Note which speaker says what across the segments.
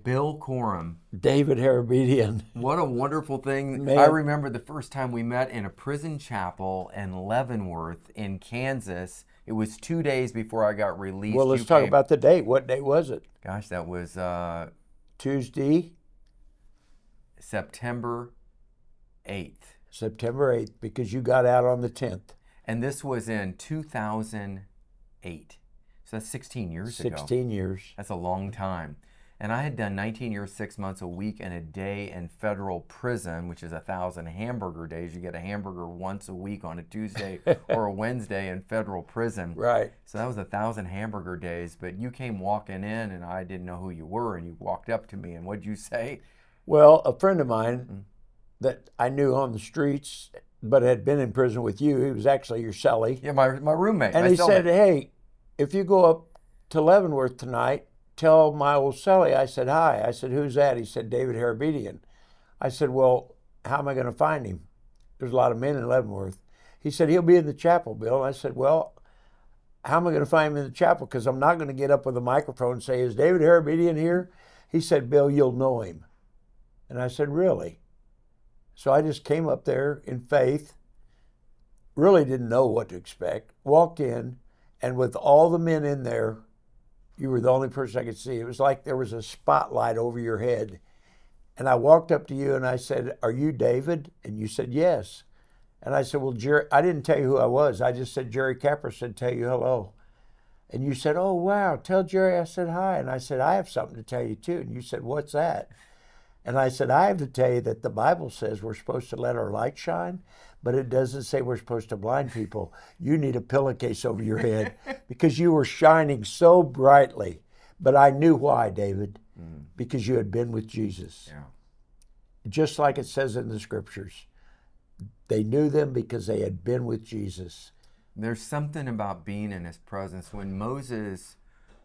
Speaker 1: Bill Coram.
Speaker 2: David HAIRABEDIAN.
Speaker 1: What a wonderful thing.
Speaker 2: Man.
Speaker 1: I remember the first time we met in a prison chapel in Leavenworth in Kansas. It was 2 days before I got released.
Speaker 2: Well, let's talk about the date. What date was it?
Speaker 1: Gosh, that was
Speaker 2: Tuesday?
Speaker 1: September 8th.
Speaker 2: September 8th, because you got out on the 10th.
Speaker 1: And this was in 2008. So that's 16 years ago.
Speaker 2: 16 years.
Speaker 1: That's a long time. And I had done 19 years, 6 months, a week, and a day in federal prison, which is 1,000 hamburger days. You get a hamburger once a week on a Tuesday or a Wednesday in federal prison.
Speaker 2: Right.
Speaker 1: So that was 1,000 hamburger days. But you came walking in, and I didn't know who you were, and you walked up to me, and what'd you say?
Speaker 2: Well, a friend of mine that I knew on the streets, but had been in prison with you, he was actually your cellie.
Speaker 1: Yeah, my roommate.
Speaker 2: And
Speaker 1: my
Speaker 2: he
Speaker 1: cellmate.
Speaker 2: said, hey, if you go up to Leavenworth tonight, tell my old cellie. I said, hi. I said, who's that? He said, David HAIRABEDIAN. I said, well, how am I going to find him? There's a lot of men in Leavenworth. He said, he'll be in the chapel, Bill. I said, well, how am I going to find him in the chapel? Because I'm not going to get up with a microphone and say, is David HAIRABEDIan here? He said, Bill, you'll know him. And I said, really? So I just came up there in faith, really didn't know what to expect, walked in, and with all the men in there, you were the only person I could see. It was like there was a spotlight over your head. And I walked up to you and I said, are you David? And you said, yes. And I said, well, Jerry, I didn't tell you who I was. I just said, Jerry Capper said, tell you hello. And you said, oh, wow, tell Jerry I said hi. And I said, I have something to tell you too. And you said, what's that? And I said, I have to tell you that the Bible says we're supposed to let our light shine, but it doesn't say we're supposed to blind people. You need a pillowcase over your head because you were shining so brightly. But I knew why, David, because you had been with Jesus.
Speaker 1: Yeah.
Speaker 2: Just like it says in the scriptures. They knew them because they had been with Jesus.
Speaker 1: There's something about being in his presence. When Moses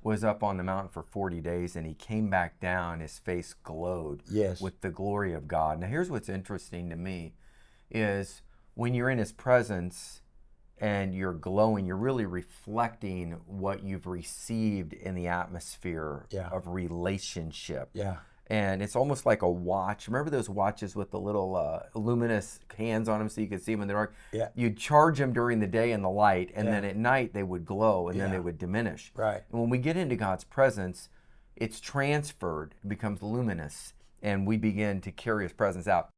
Speaker 1: was up on the mountain for 40 days and he came back down, his face glowed with the glory of God. Now here's what's interesting to me is when you're in his presence and you're glowing, you're really reflecting what you've received in the atmosphere of relationship.
Speaker 2: Yeah.
Speaker 1: And it's almost like a watch. Remember those watches with the little luminous hands on them so you could see them in the dark?
Speaker 2: Yeah.
Speaker 1: You'd charge them during the day in the light, and then at night they would glow, and then they would diminish.
Speaker 2: Right.
Speaker 1: And when we get into God's presence, it's transferred, it becomes luminous, and we begin to carry his presence out.